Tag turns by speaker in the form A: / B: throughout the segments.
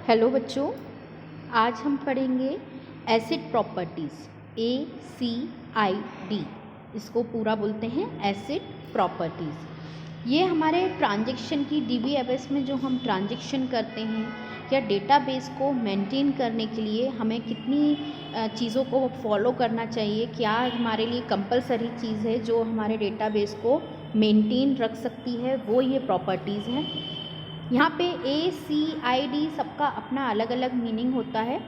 A: Hello बच्चों, आज हम पढ़ेंगे एसिड प्रॉपर्टीज़ ACID। इसको पूरा बोलते हैं एसिड प्रॉपर्टीज़। ये हमारे ट्रांजैक्शन की DBMS में जो हम ट्रांजैक्शन करते हैं या डेटाबेस को मेंटेन करने के लिए हमें कितनी चीज़ों को फॉलो करना चाहिए, क्या हमारे लिए कंपलसरी चीज़ है जो हमारे डेटाबेस को मेंटेन रख सकती है, वो ये प्रॉपर्टीज़ हैं। यहाँ पे ACID सबका अपना अलग अलग मीनिंग होता है,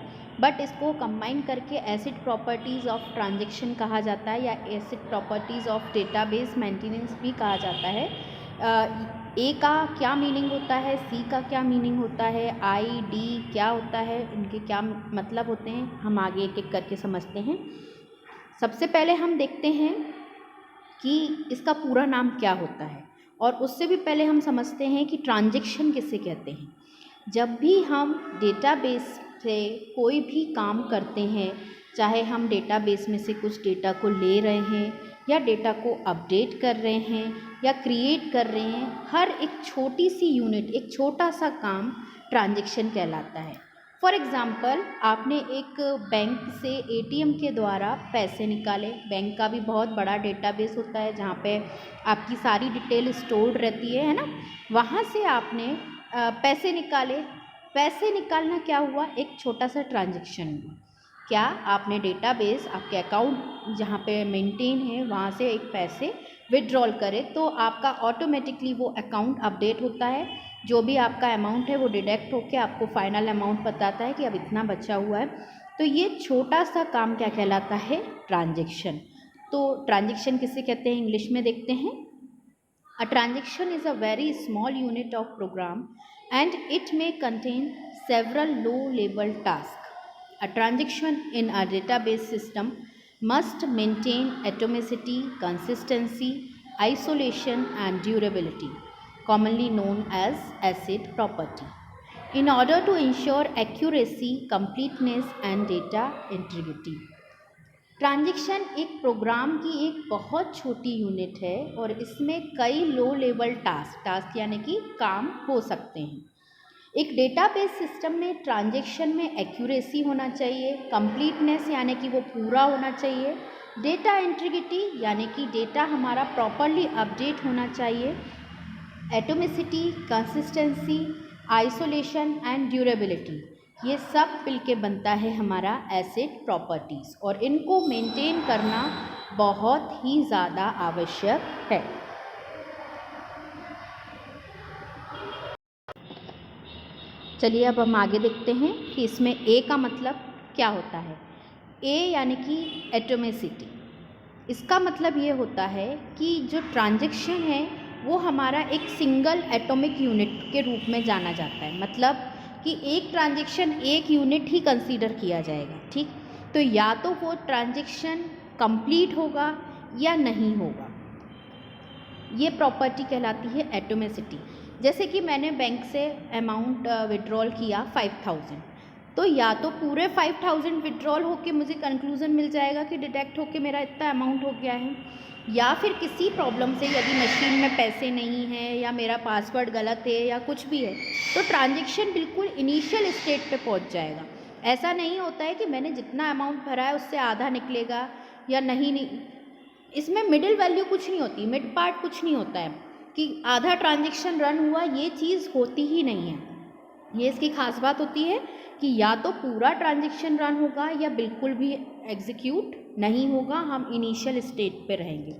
A: बट इसको कंबाइन करके एसिड प्रॉपर्टीज़ ऑफ ट्रांजैक्शन कहा जाता है या acid properties of database maintenance भी कहा जाता है। A का क्या मीनिंग होता है, C का क्या मीनिंग होता है, ID क्या होता है, इनके क्या मतलब होते हैं, हम आगे एक एक करके समझते हैं। सबसे पहले हम देखते हैं कि इसका पूरा नाम क्या होता है, और उससे भी पहले हम समझते हैं कि ट्रांजैक्शन किसे कहते हैं। जब भी हम डेटाबेस से कोई भी काम करते हैं, चाहे हम डेटाबेस में से कुछ डेटा को ले रहे हैं या डेटा को अपडेट कर रहे हैं या क्रिएट कर रहे हैं, हर एक छोटी सी यूनिट, एक छोटा सा काम ट्रांजैक्शन कहलाता है। फॉर एग्ज़ाम्पल, आपने एक बैंक से ATM के द्वारा पैसे निकाले। बैंक का भी बहुत बड़ा डेटाबेस होता है जहाँ पे आपकी सारी डिटेल स्टोर्ड रहती है ना। वहाँ से आपने पैसे निकाले। पैसे निकालना क्या हुआ, एक छोटा सा ट्रांजैक्शन हुआ। क्या आपने डेटाबेस, आपके अकाउंट जहाँ पे मेंटेन है वहाँ से एक पैसे विड्रॉल करे तो आपका ऑटोमेटिकली वो अकाउंट अपडेट होता है। जो भी आपका अमाउंट है वो डिडक्ट होकर आपको फाइनल अमाउंट बताता है कि अब इतना बचा हुआ है। तो ये छोटा सा काम क्या कहलाता है, ट्रांजैक्शन। तो ट्रांजैक्शन किसे कहते हैं इंग्लिश में देखते हैं। A transaction is a very small unit of program and it may contain several low-level tasks. A transaction in a database system must maintain atomicity, consistency, isolation and durability, commonly known as acid property, in order to ensure accuracy, completeness and data integrity. Transaction एक programme की एक बहुत छोटी unit है और इसमें कई low level task यानी कि काम हो सकते हैं। एक डेटाबेस सिस्टम में ट्रांजैक्शन में एक्यूरेसी होना चाहिए, कंप्लीटनेस यानी कि वो पूरा होना चाहिए, डेटा इंटीग्रिटी यानी कि डेटा हमारा प्रॉपरली अपडेट होना चाहिए, atomicity, consistency, isolation and durability, ये सब मिलके बनता है हमारा एसिड प्रॉपर्टीज़, और इनको मेंटेन करना बहुत ही ज़्यादा आवश्यक है। चलिए अब हम आगे देखते हैं कि इसमें A का मतलब क्या होता है। A यानी कि एटोमिसिटी। इसका मतलब ये होता है कि जो ट्रांजैक्शन है वो हमारा एक सिंगल एटॉमिक यूनिट के रूप में जाना जाता है। मतलब कि एक ट्रांजैक्शन एक यूनिट ही कंसीडर किया जाएगा, ठीक। तो या तो वो ट्रांजैक्शन कंप्लीट होगा या नहीं होगा, ये प्रॉपर्टी कहलाती है एटोमिसिटी। जैसे कि मैंने बैंक से अमाउंट विड्रॉल किया 5000, तो या तो पूरे 5000 विड्रॉल होके मुझे कंक्लूज़न मिल जाएगा कि डिडक्ट होके मेरा इतना अमाउंट हो गया है, या फिर किसी प्रॉब्लम से यदि मशीन में पैसे नहीं हैं या मेरा पासवर्ड गलत है या कुछ भी है तो ट्रांजैक्शन बिल्कुल इनिशियल स्टेट पे पहुंच जाएगा। ऐसा नहीं होता है कि मैंने जितना अमाउंट भरा है उससे आधा निकलेगा या नहीं। इसमें मिडिल वैल्यू कुछ नहीं होती, मिड पार्ट कुछ नहीं होता है कि आधा ट्रांजैक्शन रन हुआ, ये चीज़ होती ही नहीं है। ये इसकी खास बात होती है कि या तो पूरा ट्रांजैक्शन रन होगा या बिल्कुल भी एग्जीक्यूट नहीं होगा, हम इनिशियल स्टेट पे रहेंगे।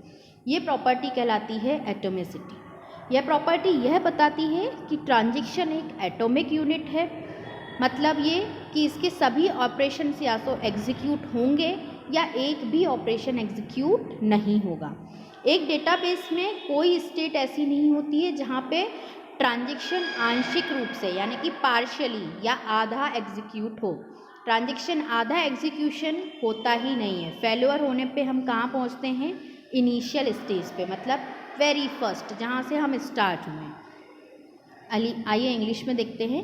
A: ये प्रॉपर्टी कहलाती है एटोमिसिटी। यह प्रॉपर्टी यह बताती है कि ट्रांजैक्शन एक एटॉमिक यूनिट है, मतलब ये कि इसके सभी ऑपरेशन या तो एग्जीक्यूट होंगे या एक भी ऑपरेशन एग्जीक्यूट नहीं होगा। एक डेटाबेस में कोई स्टेट ऐसी नहीं होती है जहाँ पे ट्रांजैक्शन आंशिक रूप से यानी कि पार्शियली या आधा एग्जीक्यूट हो। ट्रांजैक्शन आधा एग्जीक्यूशन होता ही नहीं है। फेल्योर होने पे हम कहाँ पहुँचते हैं, इनिशियल स्टेज पे, मतलब वेरी फर्स्ट जहाँ से हम स्टार्ट हुए। आइए इंग्लिश में देखते हैं।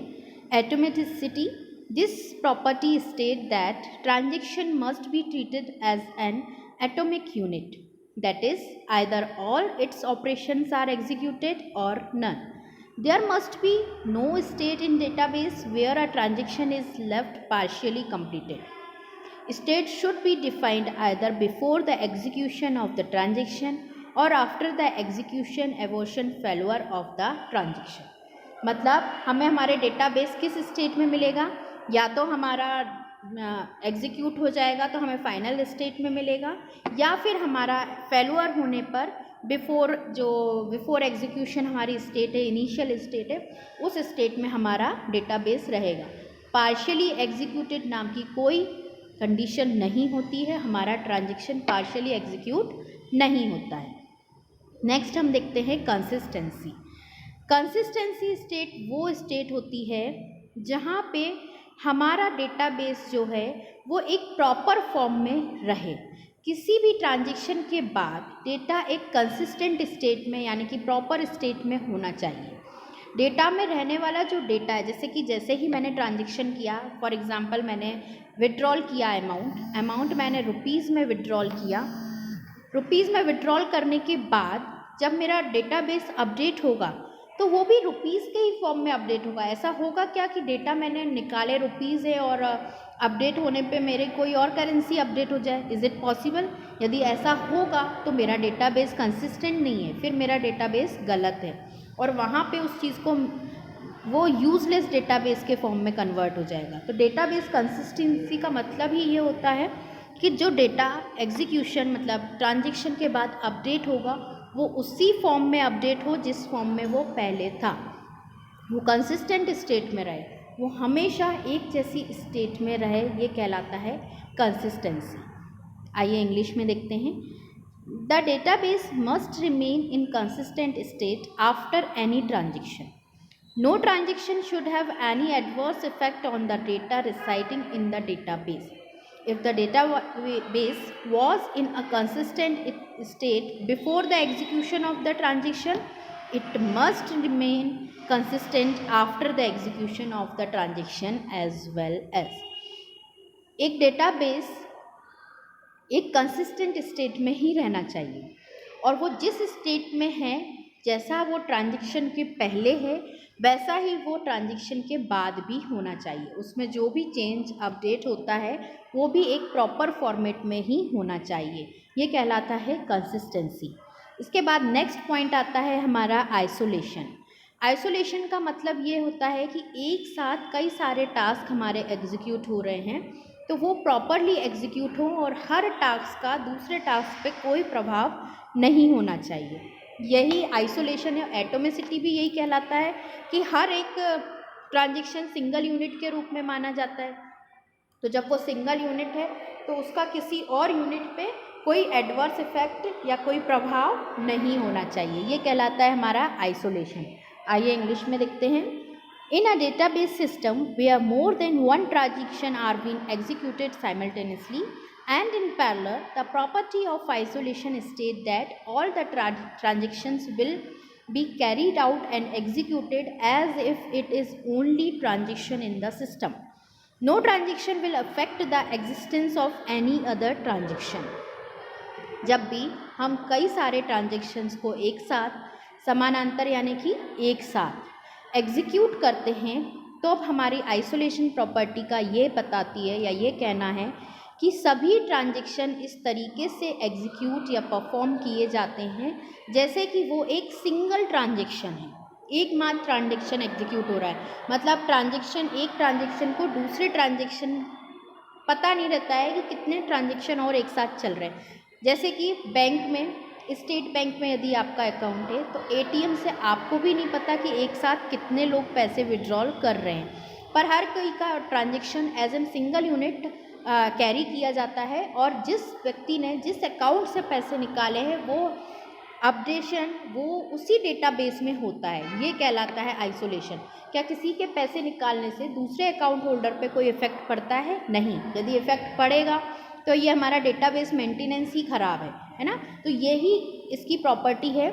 A: Atomicity, this property states that transaction must be treated as an atomic unit, that is either all its operations are executed or none. There must be no state in database where a transaction is left partially completed. State should be defined either before the execution of the transaction or after the execution abortion failure of the transaction. मतलब हमें हमारे database किस state में मिलेगा, या तो हमारा execute हो जाएगा तो हमें फाइनल स्टेट में मिलेगा, या फिर हमारा फेलुअर होने पर बिफोर एग्जीक्यूशन हमारी स्टेट है, इनिशियल स्टेट है, उस स्टेट में हमारा डेटाबेस रहेगा। पार्शियली एग्जीक्यूटेड नाम की कोई कंडीशन नहीं होती है, हमारा ट्रांजैक्शन पार्शियली एग्जीक्यूट नहीं होता है। नेक्स्ट हम देखते हैं कंसिस्टेंसी। कंसिस्टेंसी स्टेट वो स्टेट होती है जहाँ पे हमारा डेटाबेस जो है वो एक प्रॉपर फॉर्म में रहे। किसी भी ट्रांजैक्शन के बाद डेटा एक कंसिस्टेंट स्टेट में यानी कि प्रॉपर स्टेट में होना चाहिए। डेटा में रहने वाला जो डेटा है, जैसे ही मैंने ट्रांजैक्शन किया, फॉर एग्जांपल मैंने विड्रॉल किया अमाउंट मैंने रुपीज़ में विड्रॉल किया। रुपीज़ में विड्रॉल करने के बाद जब मेरा डेटाबेस अपडेट होगा तो वो भी रुपीज़ के ही फॉर्म में अपडेट होगा। ऐसा होगा क्या कि डेटा मैंने निकाले रुपीज़ है और अपडेट होने पे मेरे कोई और करेंसी अपडेट हो जाए? Is it possible? यदि ऐसा होगा तो मेरा डेटाबेस कंसिस्टेंट नहीं है, फिर मेरा डेटाबेस गलत है और वहाँ पे उस चीज़ को वो यूज़लेस डेटाबेस के फॉर्म में कन्वर्ट हो जाएगा। तो डेटाबेस कंसिस्टेंसी का मतलब ही ये होता है कि जो डेटा एग्जीक्यूशन मतलब ट्रांजैक्शन के बाद अपडेट होगा वो उसी फॉर्म में अपडेट हो जिस फॉर्म में वो पहले था, वो कंसिस्टेंट स्टेट में रहे, वो हमेशा एक जैसी स्टेट में रहे, ये कहलाता है कंसिस्टेंसी। आइए इंग्लिश में देखते हैं। The database must remain in consistent state after any transaction. No transaction should have any adverse effect on the data residing in the database. If the database was in a consistent state before the execution of the transaction, it must remain consistent after the execution of the transaction as well as. एक database एक consistent state में ही रहना चाहिए और वो जिस state में है, जैसा वो ट्रांजैक्शन के पहले है वैसा ही वो ट्रांजैक्शन के बाद भी होना चाहिए। उसमें जो भी चेंज अपडेट होता है वो भी एक प्रॉपर फॉर्मेट में ही होना चाहिए, ये कहलाता है कंसिस्टेंसी। इसके बाद नेक्स्ट पॉइंट आता है हमारा आइसोलेशन। आइसोलेशन का मतलब ये होता है कि एक साथ कई सारे टास्क हमारे एग्जीक्यूट हो रहे हैं तो वो प्रॉपरली एग्जीक्यूट हो और हर टास्क का दूसरे टास्क पे कोई प्रभाव नहीं होना चाहिए, यही आइसोलेशन है। एटोमिसिटी भी यही कहलाता है कि हर एक ट्रांजैक्शन सिंगल यूनिट के रूप में माना जाता है, तो जब वो सिंगल यूनिट है तो उसका किसी और यूनिट पे कोई एडवर्स इफेक्ट या कोई प्रभाव नहीं होना चाहिए, ये कहलाता है हमारा आइसोलेशन। आइए इंग्लिश में देखते हैं। In a database system where more than one transaction are being executed simultaneously and in parallel, the property of isolation state that all the transactions will be carried out and executed as if it is only transaction in the system. No transaction will affect the existence of any other transaction. जब भी हम कई सारे transactions को एक साथ समानांतर यानी कि एक साथ एग्जीक्यूट करते हैं तो अब हमारी आइसोलेशन प्रॉपर्टी का ये बताती है या ये कहना है कि सभी ट्रांजैक्शन इस तरीके से एग्जीक्यूट या परफॉर्म किए जाते हैं जैसे कि वो एक सिंगल ट्रांजैक्शन है, एकमात्र ट्रांजैक्शन एग्जीक्यूट हो रहा है। मतलब एक ट्रांजैक्शन को दूसरे ट्रांजैक्शन पता नहीं रहता है कि कितने ट्रांजैक्शन और एक साथ चल रहे हैं। जैसे कि बैंक में, स्टेट बैंक में यदि आपका अकाउंट है तो एटीएम से आपको भी नहीं पता कि एक साथ कितने लोग पैसे विड्रॉल कर रहे हैं, पर हर कोई का transaction as an single unit carry किया जाता है और जिस व्यक्ति ने जिस अकाउंट से पैसे निकाले हैं वो अपडेशन वो उसी डेटाबेस में होता है, ये कहलाता है आइसोलेशन। क्या किसी के पैसे निकालने से दूसरे अकाउंट होल्डर पे कोई इफेक्ट पड़ता है? नहीं। यदि इफेक्ट पड़ेगा तो ये हमारा डेटाबेस मेंटेनेंस ही ख़राब है ना। तो यही इसकी प्रॉपर्टी है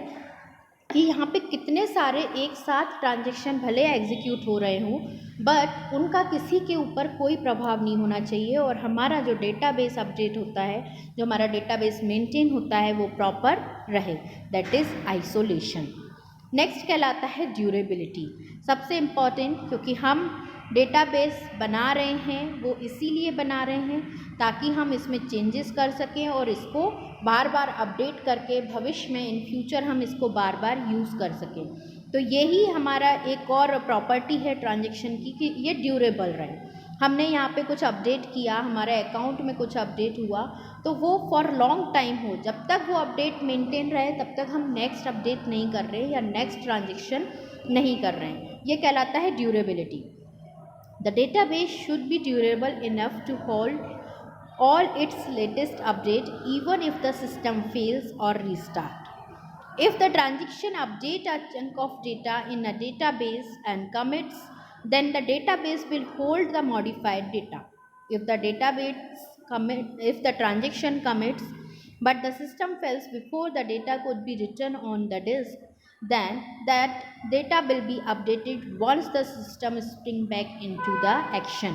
A: कि यहाँ पे कितने सारे एक साथ ट्रांजैक्शन भले एग्जीक्यूट हो रहे हों बट उनका किसी के ऊपर कोई प्रभाव नहीं होना चाहिए और हमारा जो डेटाबेस अपडेट होता है, जो हमारा डेटाबेस मेंटेन होता है वो प्रॉपर रहे, दैट इज़ आइसोलेशन। नेक्स्ट कहलाता है ड्यूरेबिलिटी। सबसे इम्पॉर्टेंट, क्योंकि हम डेटाबेस बना रहे हैं वो इसीलिए बना रहे हैं ताकि हम इसमें चेंजेस कर सकें और इसको बार बार अपडेट करके भविष्य में इन फ्यूचर हम इसको बार बार यूज़ कर सकें। तो यही हमारा एक और प्रॉपर्टी है ट्रांजैक्शन की कि ये ड्यूरेबल रहे। हमने यहाँ पे कुछ अपडेट किया, हमारे अकाउंट में कुछ अपडेट हुआ, तो वो फॉर लॉन्ग टाइम हो, जब तक वो अपडेट मेंटेन रहे तब तक हम नेक्स्ट अपडेट नहीं कर रहे या नेक्स्ट ट्रांजैक्शन नहीं कर रहे हैं। ये कहलाता है durability. The database should be durable enough to hold all its latest update even if the system fails or restart. If the transaction update a chunk of data in a database and commits, then the database will hold the modified data. If the transaction commits but the system fails before the data could be written on the disk, then that data will be updated once the system spring back into the action.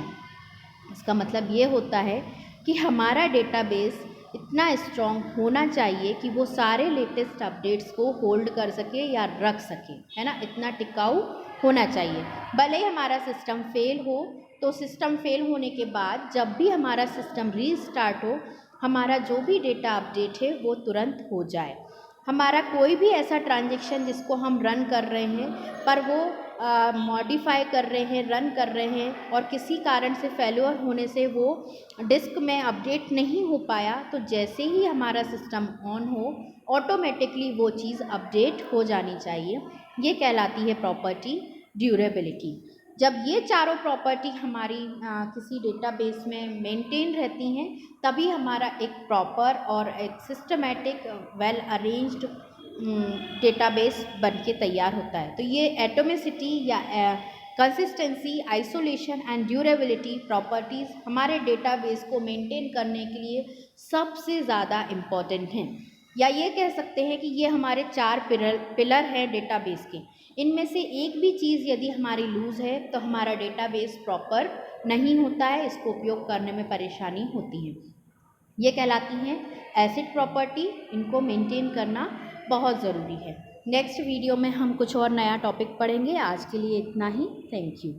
A: इसका मतलब ये होता है कि हमारा database इतना strong होना चाहिए कि वो सारे लेटेस्ट अपडेट्स को होल्ड कर सके या रख सके, है ना, इतना टिकाऊ होना चाहिए। भले ही हमारा सिस्टम फेल हो, तो सिस्टम फेल होने के बाद जब भी हमारा सिस्टम रीस्टार्ट हो, हमारा जो भी डेटा अपडेट है वो तुरंत हो जाए। हमारा कोई भी ऐसा ट्रांजैक्शन जिसको हम रन कर रहे हैं पर वो मॉडिफाई कर रहे हैं, रन कर रहे हैं और किसी कारण से फेल्योर होने से वो डिस्क में अपडेट नहीं हो पाया, तो जैसे ही हमारा सिस्टम ऑन हो ऑटोमेटिकली वो चीज़ अपडेट हो जानी चाहिए। ये कहलाती है प्रॉपर्टी ड्यूरेबिलिटी। जब ये चारों प्रॉपर्टी हमारी किसी डेटाबेस में मेंटेन रहती हैं, तभी हमारा एक प्रॉपर और एक सिस्टमेटिक वेल अरेंज्ड डेटाबेस बन के तैयार होता है। तो ये एटोमिसिटी या consistency, isolation and durability properties हमारे डेटाबेस को मेंटेन करने के लिए सबसे ज़्यादा इम्पॉर्टेंट हैं, या ये कह सकते हैं कि ये हमारे 4 पिलर हैं डेटाबेस के। इनमें से एक भी चीज़ यदि हमारी लूज़ है तो हमारा डेटाबेस प्रॉपर नहीं होता है, इसको उपयोग करने में परेशानी होती है। ये कहलाती हैं एसिड प्रॉपर्टी, इनको मेंटेन करना बहुत ज़रूरी है। नेक्स्ट वीडियो में हम कुछ और नया टॉपिक पढ़ेंगे। आज के लिए इतना ही। Thank you.